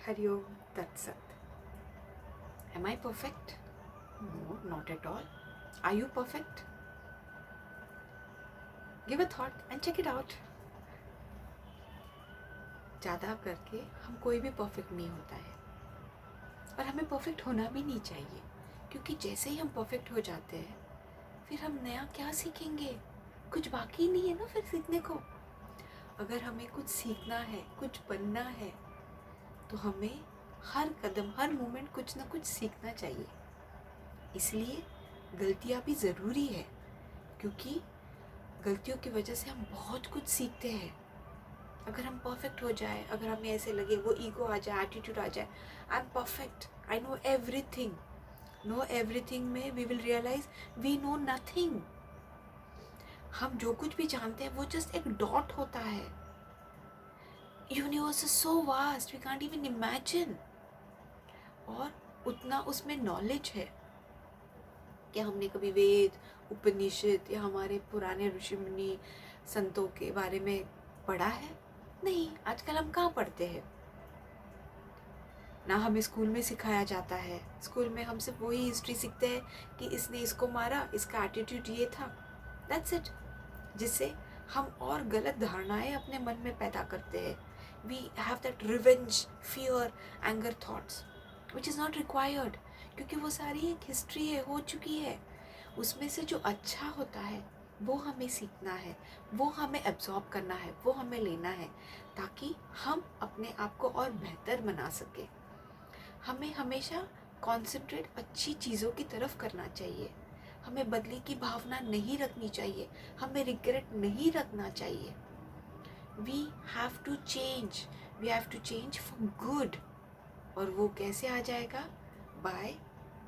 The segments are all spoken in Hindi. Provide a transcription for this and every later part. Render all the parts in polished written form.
Hari Om Tat Sat. Am I perfect? No, not at all. Are you perfect? Give a thought and check it out. ज़्यादा करके हम कोई भी परफेक्ट नहीं होता है और हमें परफेक्ट होना भी नहीं चाहिए, क्योंकि जैसे ही हम परफेक्ट हो जाते हैं फिर हम नया क्या सीखेंगे? कुछ बाकी नहीं है ना फिर सीखने को। अगर हमें कुछ सीखना है, कुछ बनना है, तो हमें हर कदम, हर मोमेंट कुछ ना कुछ सीखना चाहिए। इसलिए गलतियाँ भी ज़रूरी है, क्योंकि गलतियों की वजह से हम बहुत कुछ सीखते हैं। अगर हम परफेक्ट हो जाए, अगर हमें ऐसे लगे, वो ईगो आ जाए, एटीट्यूड आ जाए, I am perfect, I know everything में we will realise we know nothing. हम जो कुछ भी जानते हैं वो जस्ट एक डॉट होता है। Universe is so vast, we can't even imagine. और उतना उसमें नॉलेज है। क्या हमने कभी वेद, उपनिषद या हमारे पुराने ऋषि मुनि संतों के बारे में पढ़ा है? नहीं। आजकल हम कहाँ पढ़ते हैं? ना हमें स्कूल में सिखाया जाता है। स्कूल में हम सिर्फ वही हिस्ट्री सीखते हैं कि इसने इसको मारा, इसका एटीट्यूड ये था, दैट्स इट। जिससे हम और गलत धारणाएं अपने मन में पैदा करते हैं। We have that revenge, fear, anger thoughts which is not required, क्योंकि वो सारी एक हिस्ट्री है, हो चुकी है। उसमें से जो अच्छा होता है वो हमें सीखना है, वो हमें एब्जॉर्ब करना है, वो हमें लेना है, ताकि हम अपने आप को और बेहतर बना सकें। हमें हमेशा कॉन्सेंट्रेट अच्छी चीज़ों की तरफ करना चाहिए। हमें बदले की भावना नहीं रखनी चाहिए, हमें रिग्रेट नहीं रखना चाहिए। We have to change for good. और वो कैसे आ जाएगा? By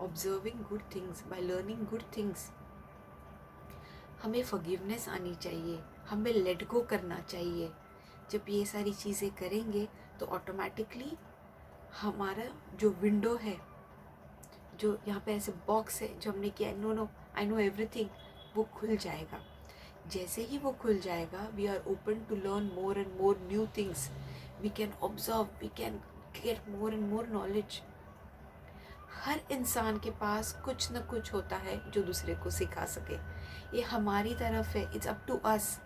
observing good things, by learning good things. हमें फॉरगिवनेस आनी चाहिए, हमें लेट गो करना चाहिए। जब ये सारी चीज़ें करेंगे तो ऑटोमेटिकली हमारा जो विंडो है, जो यहाँ पे ऐसे बॉक्स है जो हमने किया, नो आई नो एवरीथिंग, वो खुल जाएगा। जैसे ही वो खुल जाएगा, we are open to learn more and more new things. We can observe, we can get more and more knowledge. हर इंसान के पास कुछ न कुछ होता है जो दूसरे को सिखा सके। ये हमारी तरफ है, it's up to us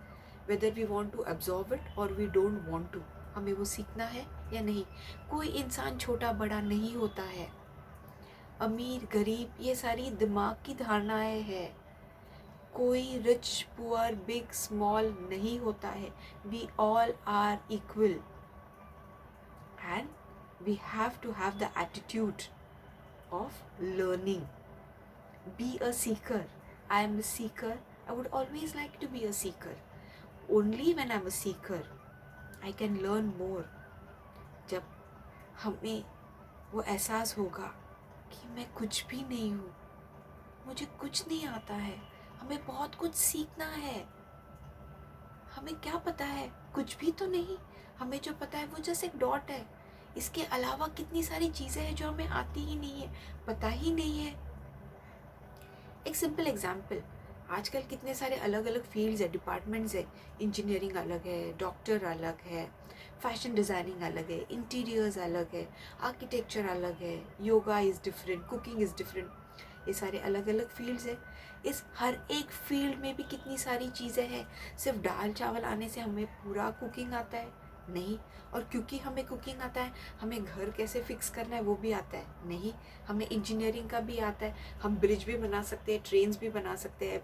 whether we want to absorb it और वी डोंट वॉन्ट टू। हमें वो सीखना है या नहीं। कोई इंसान छोटा बड़ा नहीं होता है, अमीर गरीब ये सारी दिमाग की धारणाएं हैं। कोई रिच पुअर बिग स्मॉल नहीं होता है। We all are equal and we have to have the attitude of learning. Be a seeker. I am a seeker. I would always like to be a seeker. Only when I'm a seeker, I can learn more. जब हमें वो एहसास होगा कि मैं कुछ भी नहीं हूँ, मुझे कुछ नहीं आता है, हमें बहुत कुछ सीखना है। हमें क्या पता है? कुछ भी तो नहीं। हमें जो पता है वो जस्ट एक डॉट है। इसके अलावा कितनी सारी चीज़ें हैं जो हमें आती ही नहीं है, पता ही नहीं है। एक सिंपल एग्जाम्पल, आजकल कितने सारे अलग अलग फील्ड्स है, डिपार्टमेंट्स है। इंजीनियरिंग अलग है, डॉक्टर अलग है, फैशन डिज़ाइनिंग अलग है, इंटीरियर्स अलग है, आर्किटेक्चर अलग है, yoga is different, cooking is different. ये सारे अलग अलग फील्ड्स है। इस हर एक फील्ड में भी कितनी सारी चीज़ें हैं। सिर्फ दाल चावल आने से हमें पूरा कुकिंग आता है? नहीं। और क्योंकि हमें कुकिंग आता है, हमें घर कैसे फिक्स करना है वो भी आता है? नहीं। हमें इंजीनियरिंग का भी आता है, हम ब्रिज भी बना सकते हैं, ट्रेन्स भी बना सकते हैं,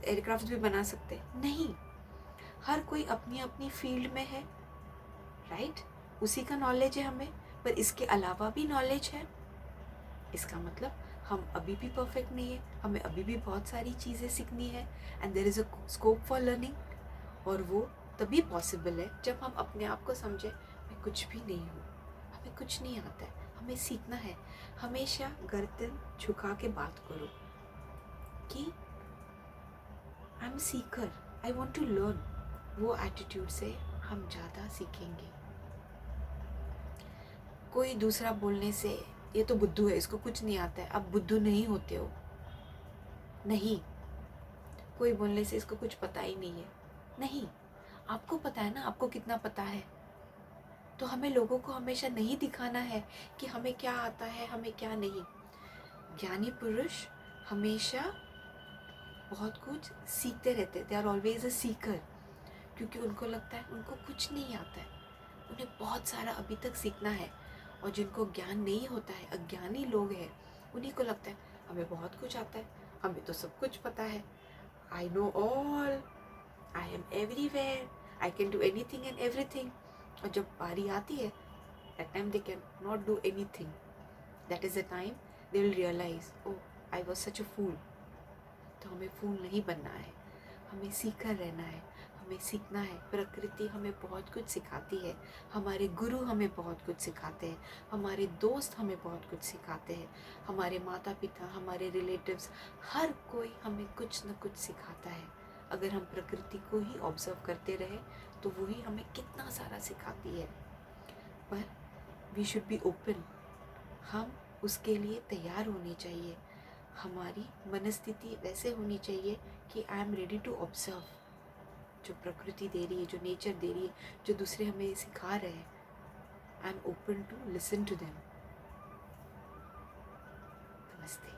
एयरक्राफ्ट भी बना सकते हैं? नहीं। हर कोई अपनी अपनी फील्ड में है, राइट? उसी का नॉलेज है हमें, पर इसके अलावा भी नॉलेज है। इसका मतलब हम अभी भी परफेक्ट नहीं है, हमें अभी भी बहुत सारी चीज़ें सीखनी है। And there is a scope for learning. और वो तभी पॉसिबल है जब हम अपने आप को समझें, मैं कुछ भी नहीं हूँ, हमें कुछ नहीं आता है, हमें सीखना है। हमेशा गर्दन झुका के बात करो कि I am seeker, I want to learn. वो एटीट्यूड से हम ज़्यादा सीखेंगे। कोई दूसरा बोलने से ये तो बुद्धू है, इसको कुछ नहीं आता है, आप बुद्धू नहीं होते हो। नहीं। कोई बोलने से इसको कुछ पता ही नहीं है। नहीं। आपको पता है ना आपको कितना पता है। तो हमें लोगों को हमेशा नहीं दिखाना है कि हमें क्या आता है, हमें क्या नहीं। ज्ञानी पुरुष हमेशा बहुत कुछ सीखते रहते हैं, they are always a seeker, क्योंकि उनको लगता है उनको कुछ नहीं आता है, उन्हें बहुत सारा अभी तक सीखना है। और जिनको ज्ञान नहीं होता है, अज्ञानी लोग हैं, उन्हीं को लगता है हमें बहुत कुछ आता है, हमें तो सब कुछ पता है, I know all, I am everywhere, I can do anything and everything. और जब बारी आती है, that time they can not do anything, that is the time they will realise, oh I was such a fool. तो हमें फूल नहीं बनना है, हमें सीखकर रहना है, हमें सीखना है। प्रकृति हमें बहुत कुछ सिखाती है, हमारे गुरु हमें बहुत कुछ सिखाते हैं, हमारे दोस्त हमें बहुत कुछ सिखाते हैं, हमारे माता पिता, हमारे रिलेटिव्स, हर कोई हमें कुछ न कुछ सिखाता है। अगर हम प्रकृति को ही ऑब्जर्व करते रहे तो वही हमें कितना सारा सिखाती है। पर वी शुड बी ओपन, हम उसके लिए तैयार होने चाहिए। हमारी मनस्थिति वैसे होनी चाहिए कि I am ready to observe, जो प्रकृति दे रही है, जो नेचर दे रही है, जो दूसरे हमें सिखा रहे हैं, I am open to listen to them. नमस्ते।